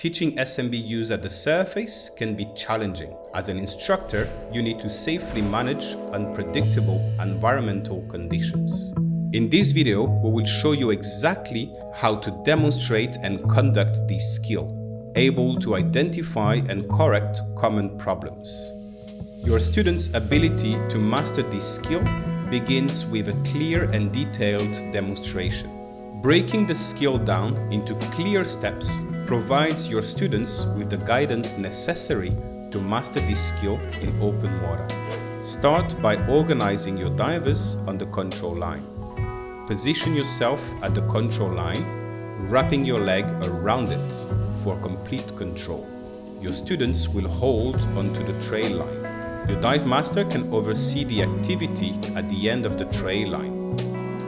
Teaching SMB use at the surface can be challenging. As an instructor, you need to safely manage unpredictable environmental conditions. In this video, we will show you exactly how to demonstrate and conduct this skill, able to identify and correct common problems. Your student's ability to master this skill begins with a clear and detailed demonstration. Breaking the skill down into clear steps provides your students with the guidance necessary to master this skill in open water. Start by organizing your divers on the control line. Position yourself at the control line, wrapping your leg around it for complete control. Your students will hold onto the trail line. Your dive master can oversee the activity at the end of the trail line.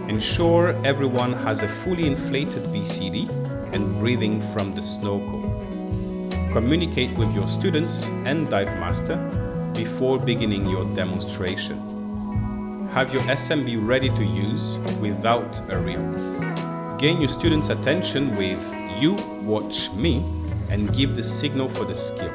Ensure everyone has a fully inflated BCD and breathing from the snorkel. Communicate with your students and dive master before beginning your demonstration. Have your SMB ready to use without a reel. Gain your students' attention with "You watch me" and give the signal for the skill.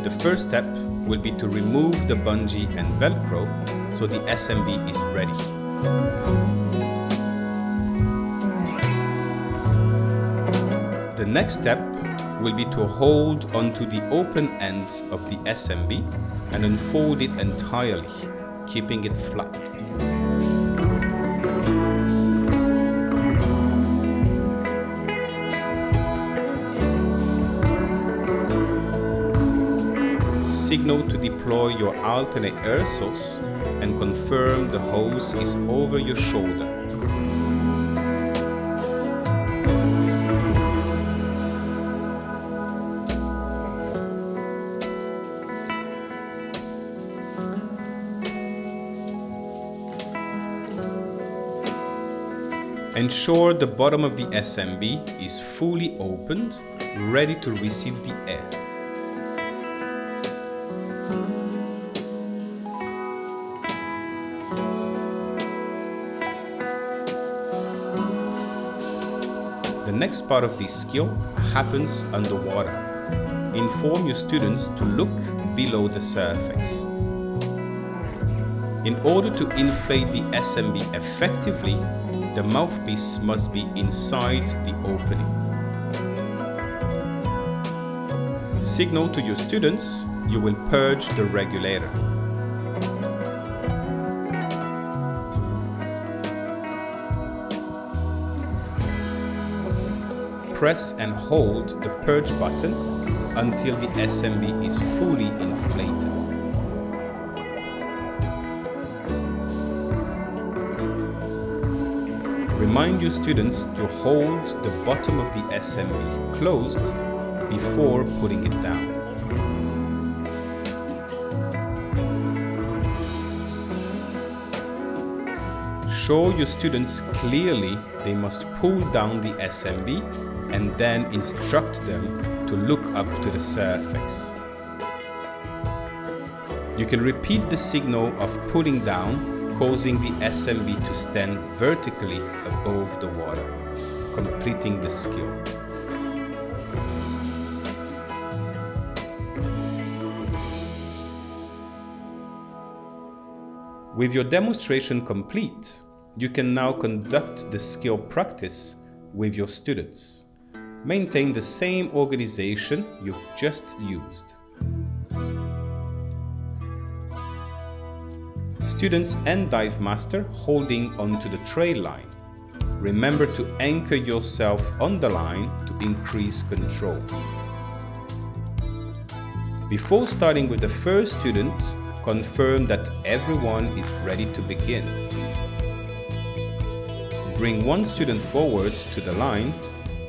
The first step will be to remove the bungee and Velcro so the SMB is ready. The next step will be to hold onto the open end of the SMB and unfold it entirely, keeping it flat. Signal to deploy your alternate air source and confirm the hose is over your shoulder. Ensure the bottom of the SMB is fully opened, ready to receive the air. The next part of this skill happens underwater. Inform your students to look below the surface. In order to inflate the SMB effectively, the mouthpiece must be inside the opening. Signal to your students you will purge the regulator. Press and hold the purge button until the SMB is fully inflated. Remind your students to hold the bottom of the SMB closed before putting it down. Show your students clearly they must pull down the SMB and then instruct them to look up to the surface. You can repeat the signal of pulling down, causing the SMB to stand vertically above the water, completing the skill. With your demonstration complete, you can now conduct the skill practice with your students. Maintain the same organization you've just used. Students and dive master holding onto the trail line. Remember to anchor yourself on the line to increase control. Before starting with the first student, confirm that everyone is ready to begin. Bring one student forward to the line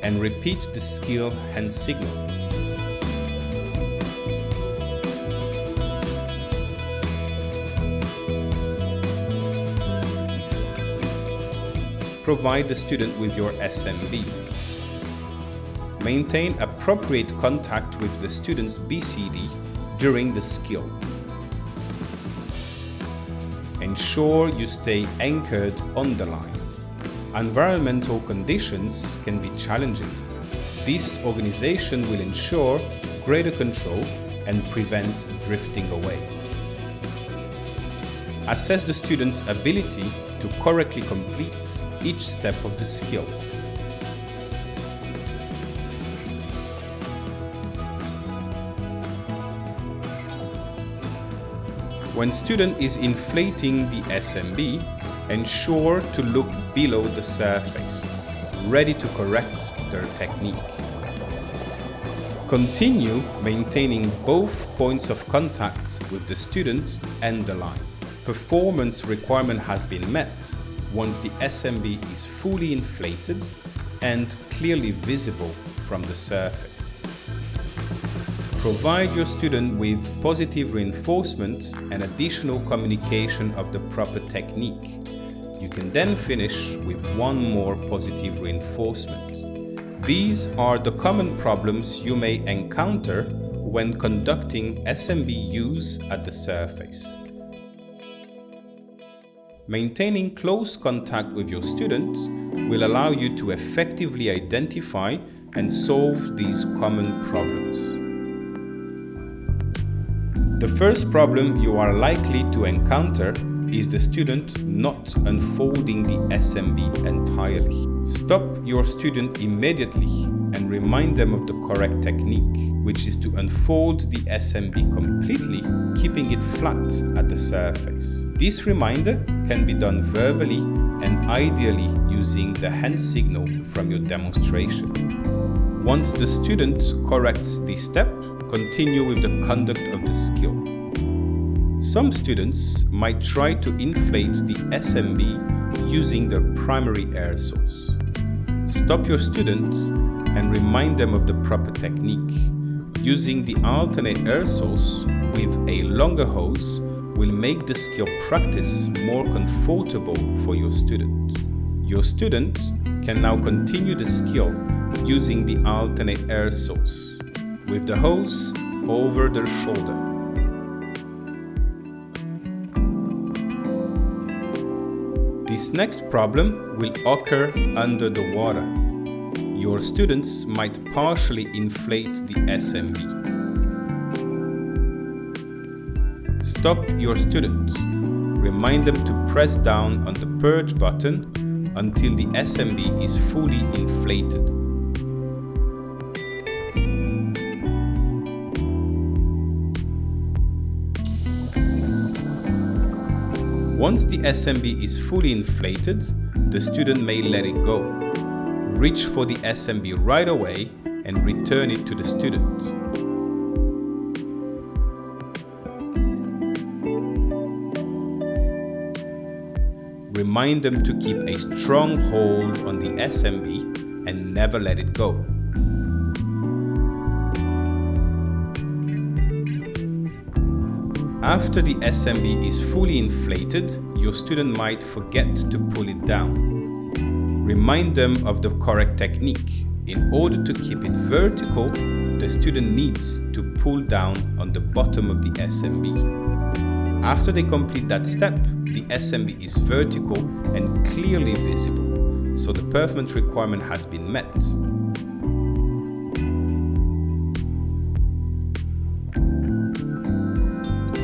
and repeat the skill hand signal. Provide the student with your SMB. Maintain appropriate contact with the student's BCD during the skill. ensure you stay anchored on the line. Environmental conditions can be challenging. This organization will ensure greater control and prevent drifting away. Assess the student's ability to correctly complete each step of the skill. When student is inflating the SMB, ensure to look below the surface, ready to correct their technique. Continue maintaining both points of contact with the student and the line. Performance requirement has been met once the SMB is fully inflated and clearly visible from the surface. Provide your student with positive reinforcement and additional communication of the proper technique. You can then finish with one more positive reinforcement. These are the common problems you may encounter when conducting SMB use at the surface. Maintaining close contact with your student will allow you to effectively identify and solve these common problems. The first problem you are likely to encounter is the student not unfolding the SMB entirely. Stop your student immediately and remind them of the correct technique, which is to unfold the SMB completely, keeping it flat at the surface. This reminder can be done verbally and ideally using the hand signal from your demonstration. Once the student corrects this step, continue with the conduct of the skill. Some students might try to inflate the SMB using their primary air source. Stop your student and remind them of the proper technique. Using the alternate air source with a longer hose will make the skill practice more comfortable for your student. Your student can now continue the skill using the alternate air source with the hose over their shoulder. This next problem will occur under the water. Your students might partially inflate the SMB. Stop your student. Remind them to press down on the purge button until the SMB is fully inflated. Once the SMB is fully inflated, the student may let it go. Reach for the SMB right away and return it to the student. Remind them to keep a strong hold on the SMB and never let it go. After the SMB is fully inflated, your student might forget to pull it down. Remind them of the correct technique. In order to keep it vertical, the student needs to pull down on the bottom of the SMB. After they complete that step, the SMB is vertical and clearly visible, so the performance requirement has been met.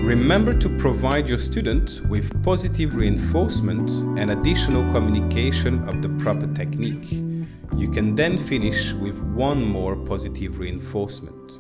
Remember to provide your student with positive reinforcement and additional communication of the proper technique. You can then finish with one more positive reinforcement.